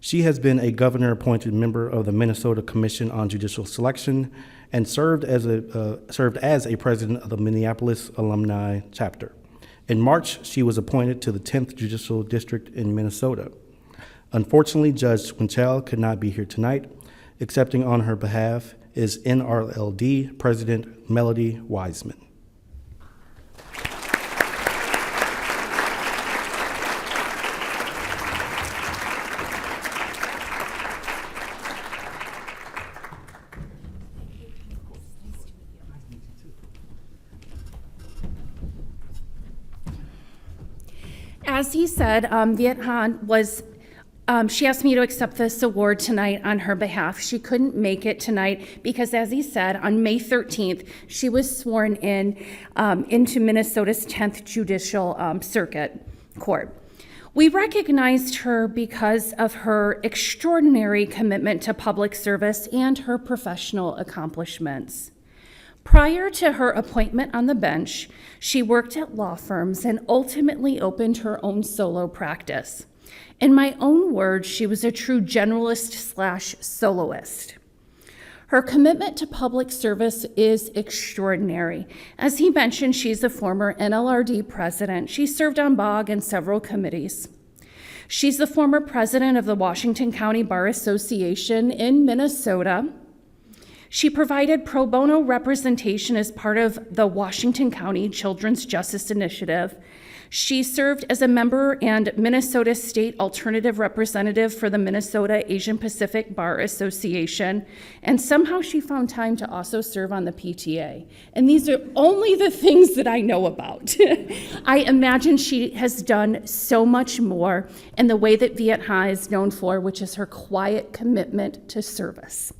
She has been a governor-appointed member of the Minnesota Commission on Judicial Selection and served as a president of the Minneapolis Alumni Chapter. In March, she was appointed to the 10th Judicial District in Minnesota. Unfortunately, Judge Winchell could not be here tonight. Accepting on her behalf is NRLD President Melody Wiseman. As he said, Viet Han was, she asked me to accept this award tonight on her behalf. She couldn't make it tonight because, as he said, on May 13th, she was sworn in into Minnesota's 10th Judicial Circuit Court. We recognized her because of her extraordinary commitment to public service and her professional accomplishments. Prior to her appointment on the bench, she worked at law firms and ultimately opened her own solo practice. In my own words, she was a true generalist/soloist. Her commitment to public service is extraordinary. As he mentioned, she's a former NLRD president. She served on BOG and several committees. She's the former president of the Washington County Bar Association in Minnesota. She provided pro bono representation as part of the Washington County Children's Justice Initiative. She served as a member and Minnesota State Alternative Representative for the Minnesota Asian Pacific Bar Association, and somehow she found time to also serve on the PTA. And these are only the things that I know about. I imagine she has done so much more in the way that Viet Ha is known for, which is her quiet commitment to service.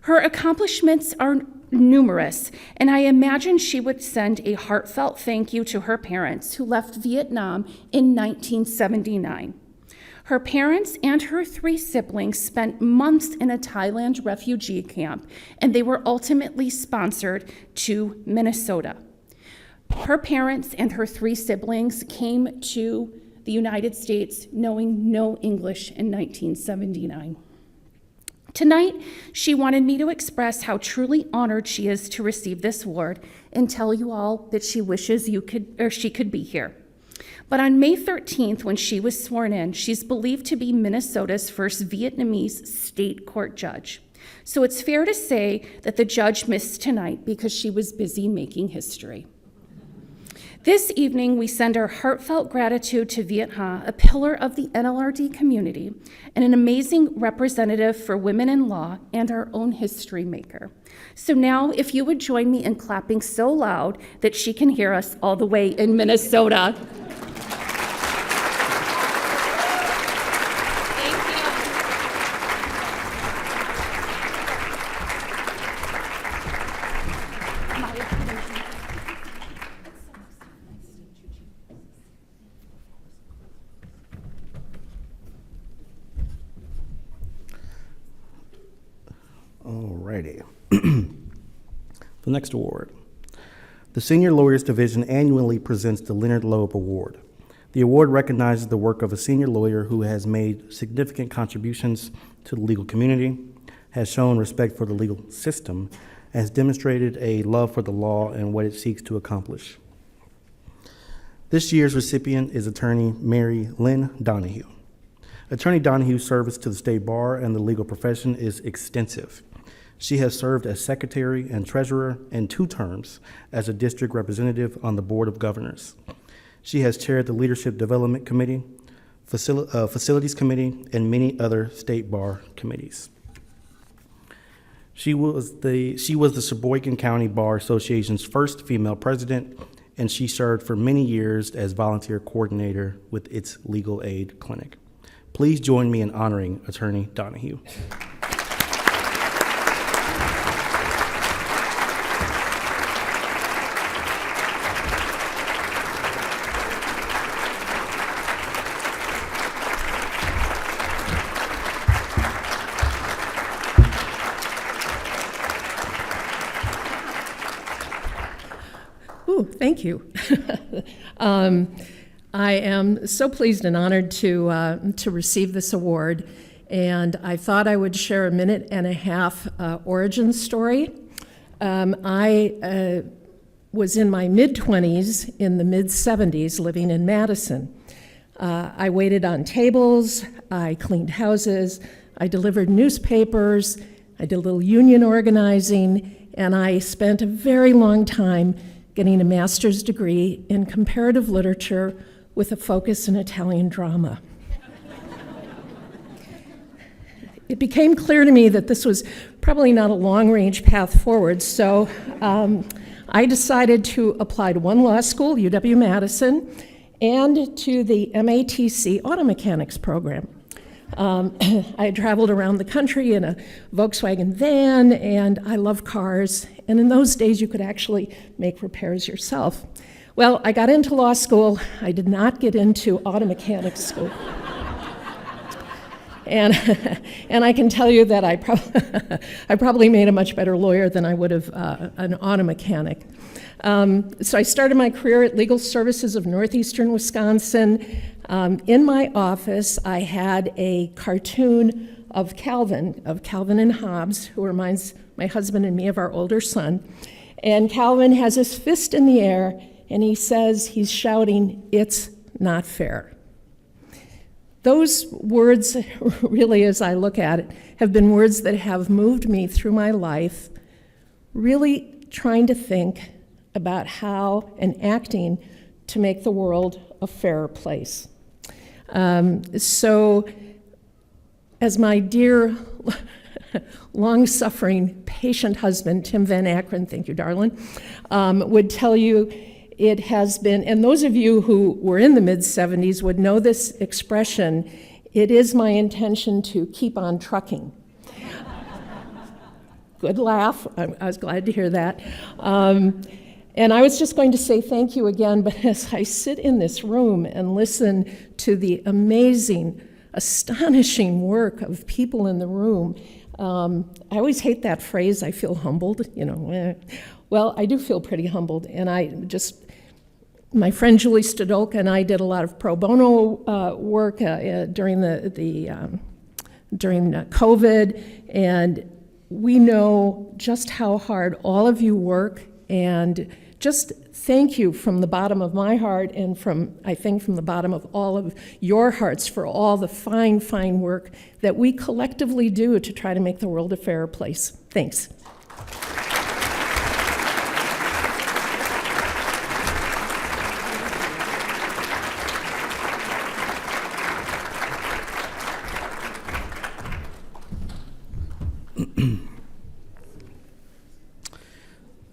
Her accomplishments are numerous, and I imagine she would send a heartfelt thank you to her parents who left Vietnam in 1979. Her parents and her 3 siblings spent months in a Thailand refugee camp, and they were ultimately sponsored to Minnesota. Her parents and her 3 siblings came to the United States knowing no English in 1979. Tonight, she wanted me to express how truly honored she is to receive this award and tell you all that she wishes she could be here. But on May 13th, when she was sworn in, she's believed to be Minnesota's first Vietnamese state court judge. So it's fair to say that the judge missed tonight because she was busy making history. This evening, we send our heartfelt gratitude to Viet Ha, a pillar of the NLRD community and an amazing representative for women in law and our own history maker. So now, if you would join me in clapping so loud that she can hear us all the way in Minnesota. Alrighty. The next award. The Senior Lawyers Division annually presents the Leonard Loeb Award. The award recognizes the work of a senior lawyer who has made significant contributions to the legal community, has shown respect for the legal system, and has demonstrated a love for the law and what it seeks to accomplish. This year's recipient is attorney Mary Lynn Donahue. Attorney Donahue's service to the state bar and the legal profession is extensive. She has served as secretary and treasurer in 2 terms as a district representative on the Board of Governors. She has chaired the Leadership Development Committee, Facilities Committee, and many other state bar committees. She was the Sheboygan County Bar Association's first female president, and she served for many years as volunteer coordinator with its legal aid clinic. Please join me in honoring Attorney Donahue. Thank you. I am so pleased and honored to receive this award, and I thought I would share a 1.5-minute origin story. I was in my mid-20s, in the mid-70s, living in Madison. I waited on tables, I cleaned houses, I delivered newspapers, I did a little union organizing, and I spent a very long time getting a master's degree in comparative literature with a focus in Italian drama. It became clear to me that this was probably not a long-range path forward, so I decided to apply to one law school, UW-Madison, and to the MATC auto mechanics program. I had traveled around the country in a Volkswagen van, and I love cars, and in those days you could actually make repairs yourself. Well, I got into law school. I did not get into auto mechanics school. And I can tell you that I probably made a much better lawyer than I would have an auto mechanic. So I started my career at Legal Services of Northeastern Wisconsin. In my office, I had a cartoon of Calvin and Hobbes, who reminds my husband and me of our older son. And Calvin has his fist in the air, and he says, he's shouting, "It's not fair." Those words, really, as I look at it, have been words that have moved me through my life, really trying to think about how and acting to make the world a fairer place. So, as my dear, long-suffering, patient husband, Tim Van Akron, thank you, darling, would tell you, it has been, and those of you who were in the mid-'70s would know this expression, it is my intention to keep on trucking. Good laugh. I was glad to hear that. And I was just going to say thank you again, but as I sit in this room and listen to the amazing, astonishing work of people in the room, I always hate that phrase, I feel humbled, Well, I do feel pretty humbled, and my friend Julie Stodolka and I did a lot of pro bono work during during COVID, and we know just how hard all of you work, and just thank you from the bottom of my heart and I think from the bottom of all of your hearts for all the fine, fine work that we collectively do to try to make the world a fairer place. Thanks.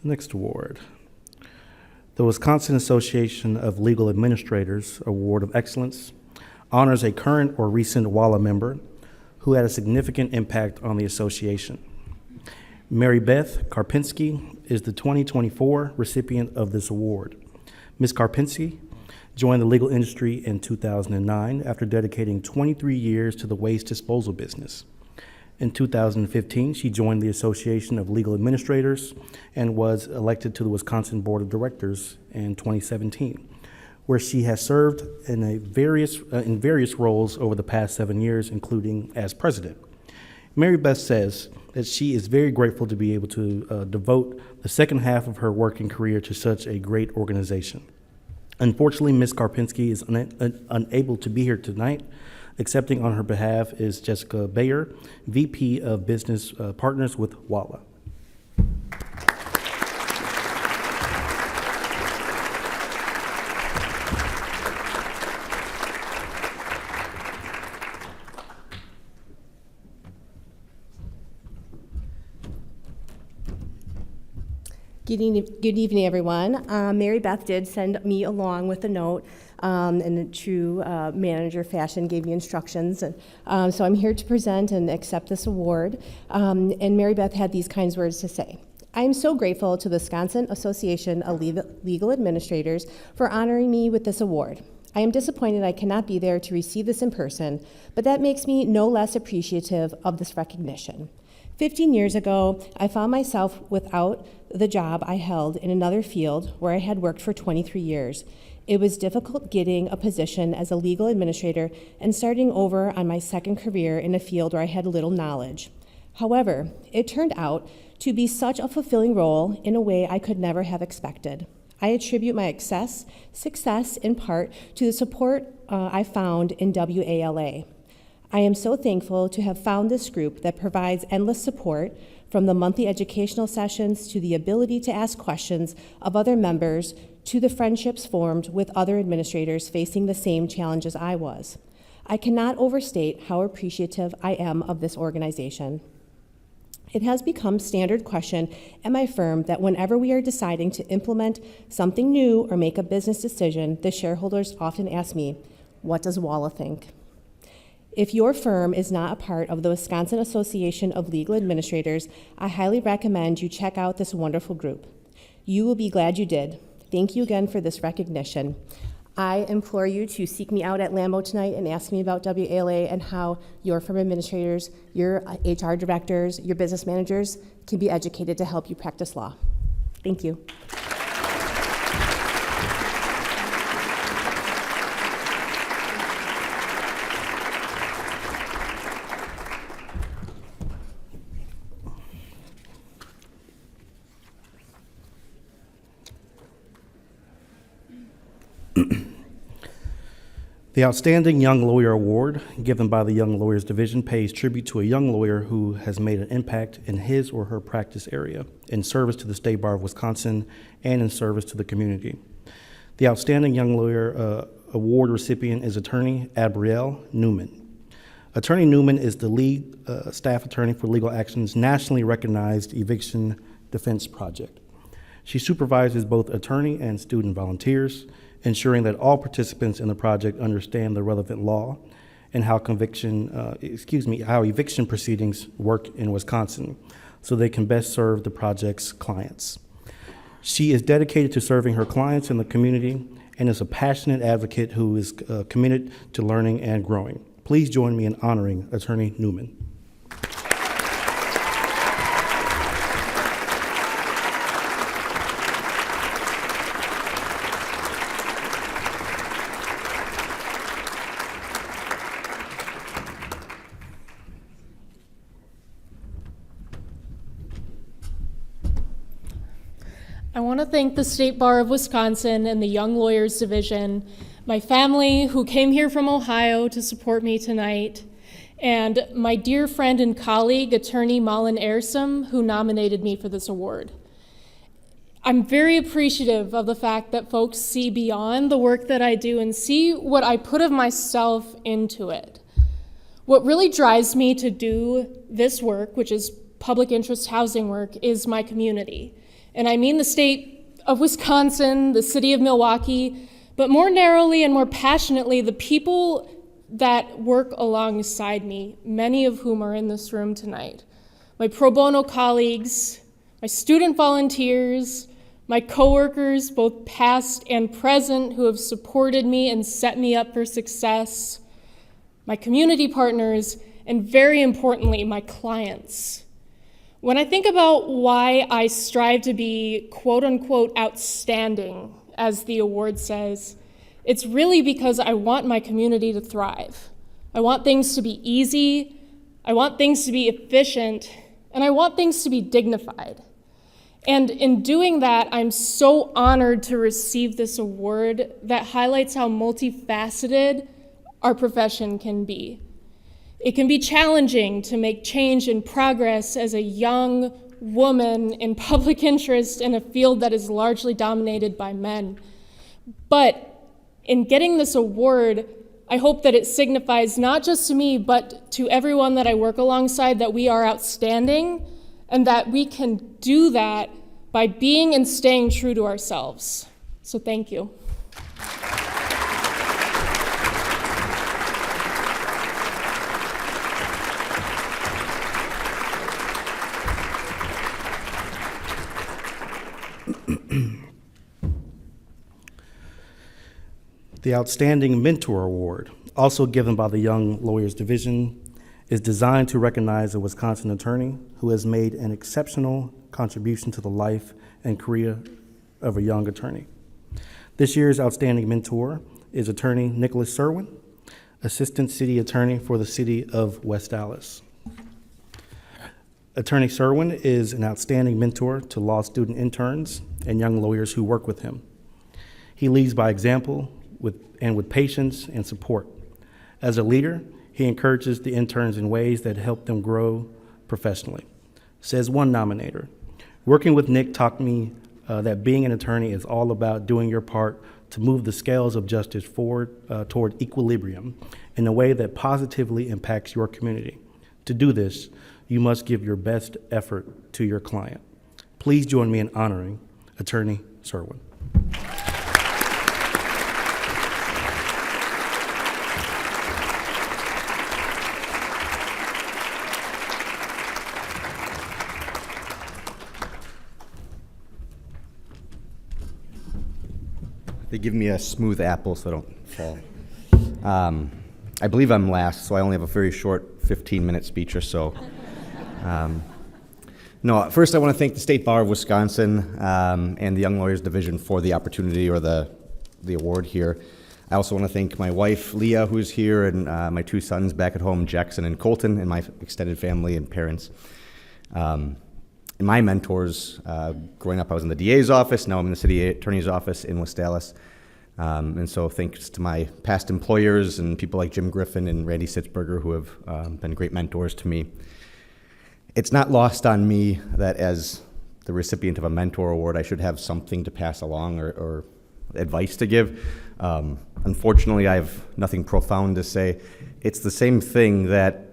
Next award. The Wisconsin Association of Legal Administrators Award of Excellence honors a current or recent WALA member who had a significant impact on the association. Mary Beth Karpinski is the 2024 recipient of this award. Ms. Karpinski joined the legal industry in 2009 after dedicating 23 years to the waste disposal business. In 2015, she joined the Association of Legal Administrators and was elected to the Wisconsin Board of Directors in 2017, where she has served in various roles over the past 7 years, including as president. Mary Beth says that she is very grateful to be able to devote the second half of her working career to such a great organization. Unfortunately, Ms. Karpinski is unable to be here tonight. Accepting on her behalf is Jessica Bayer, VP of Business Partners with WALA. Good evening, everyone. Mary Beth did send me along with a note in a true manager fashion, gave me instructions. And, so I'm here to present and accept this award. And Mary Beth had these kind words to say. I am so grateful to the Wisconsin Association of Legal Administrators for honoring me with this award. I am disappointed I cannot be there to receive this in person, but that makes me no less appreciative of this recognition. 15 years ago, I found myself without the job I held in another field where I had worked for 23 years. It was difficult getting a position as a legal administrator and starting over on my second career in a field where I had little knowledge. However, it turned out to be such a fulfilling role in a way I could never have expected. I attribute my success in part to the support I found in WALA. I am so thankful to have found this group that provides endless support, from the monthly educational sessions to the ability to ask questions of other members to the friendships formed with other administrators facing the same challenges I was. I cannot overstate how appreciative I am of this organization. It has become standard question at my firm that whenever we are deciding to implement something new or make a business decision, the shareholders often ask me, "What does WALA think?" If your firm is not a part of the Wisconsin Association of Legal Administrators, I highly recommend you check out this wonderful group. You will be glad you did. Thank you again for this recognition. I implore you to seek me out at Lambeau tonight and ask me about WALA and how your firm administrators, your HR directors, your business managers can be educated to help you practice law. Thank you. The Outstanding Young Lawyer Award, given by the Young Lawyers Division, pays tribute to a young lawyer who has made an impact in his or her practice area, in service to the State Bar of Wisconsin, and in service to the community. The Outstanding Young Lawyer Award recipient is attorney Abrielle Newman. Attorney Newman is the lead staff attorney for Legal Action's nationally recognized eviction defense project. She supervises both attorney and student volunteers, ensuring that all participants in the project understand the relevant law and how eviction proceedings work in Wisconsin, so they can best serve the project's clients. She is dedicated to serving her clients in the community and is a passionate advocate who is committed to learning and growing. Please join me in honoring Attorney Newman. I want to thank the State Bar of Wisconsin and the Young Lawyers Division, my family who came here from Ohio to support me tonight, and my dear friend and colleague, Attorney Malin Ersom, who nominated me for this award. I'm very appreciative of the fact that folks see beyond the work that I do and see what I put of myself into it. What really drives me to do this work, which is public interest housing work, is my community. And I mean the state of Wisconsin, the city of Milwaukee, but more narrowly and more passionately, the people that work alongside me, many of whom are in this room tonight. My pro bono colleagues, my student volunteers, my coworkers, both past and present, who have supported me and set me up for success, my community partners, and very importantly, my clients. When I think about why I strive to be quote unquote outstanding, as the award says, it's really because I want my community to thrive. I want things to be easy, I want things to be efficient, and I want things to be dignified. And in doing that, I'm so honored to receive this award that highlights how multifaceted our profession can be. It can be challenging to make change and progress as a young woman in public interest in a field that is largely dominated by men. But in getting this award, I hope that it signifies not just to me, but to everyone that I work alongside, that we are outstanding and that we can do that by being and staying true to ourselves. So thank you. The Outstanding Mentor Award, also given by the Young Lawyers Division, is designed to recognize a Wisconsin attorney who has made an exceptional contribution to the life and career of a young attorney. This year's Outstanding Mentor is attorney Nicholas Serwin, Assistant City Attorney for the City of West Dallas. Attorney Serwin is an outstanding mentor to law student interns and young lawyers who work with him. He leads by example with patience and support. As a leader, he encourages the interns in ways that help them grow professionally. Says one nominator, "Working with Nick taught me that being an attorney is all about doing your part to move the scales of justice forward toward equilibrium in a way that positively impacts your community. To do this, you must give your best effort to your client." Please join me in honoring Attorney Serwin. They give me a smooth apple so I don't fall. I believe I'm last, so I only have a very short 15-minute speech or so. No, first I want to thank the State Bar of Wisconsin and the Young Lawyers Division for the opportunity or the award here. I also want to thank my wife, Leah, who's here, and my two sons back at home, Jackson and Colton, and my extended family and parents. And my mentors, growing up, I was in the DA's office. Now I'm in the city attorney's office in West Dallas. And so thanks to my past employers and people like Jim Griffin and Randy Sitzberger, who have been great mentors to me. It's not lost on me that as the recipient of a mentor award, I should have something to pass along or advice to give. Unfortunately, I have nothing profound to say. It's the same thing that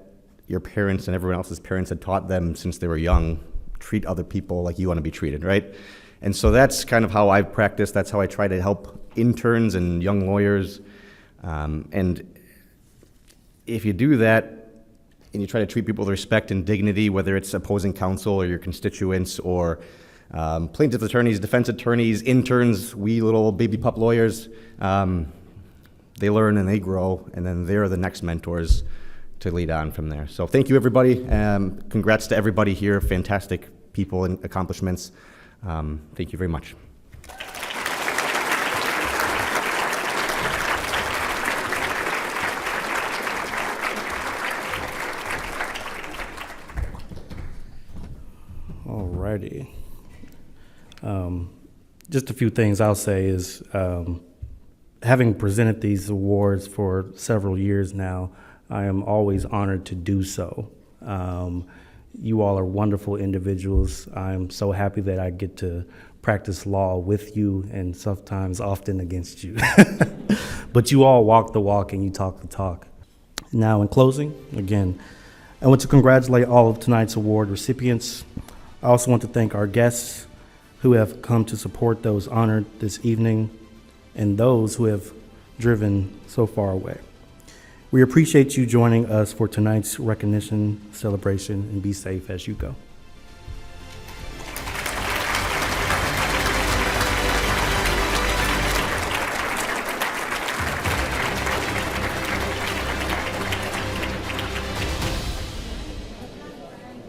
your parents and everyone else's parents had taught them since they were young. Treat other people like you want to be treated, right? And so that's kind of how I've practiced. That's how I try to help interns and young lawyers. And if you do that, and you try to treat people with respect and dignity, whether it's opposing counsel or your constituents or plaintiff attorneys, defense attorneys, interns, we little baby pup lawyers, they learn and they grow, and then they're the next mentors to lead on from there. So thank you, everybody. Congrats to everybody here. Fantastic people and accomplishments. Thank you very much. Alrighty. Just a few things I'll say is, having presented these awards for several years now, I am always honored to do so. You all are wonderful individuals. I'm so happy that I get to practice law with you and sometimes often against you. But you all walk the walk and you talk the talk. Now, in closing, again, I want to congratulate all of tonight's award recipients. I also want to thank our guests who have come to support those honored this evening and those who have driven so far away. We appreciate you joining us for tonight's recognition celebration, and be safe as you go.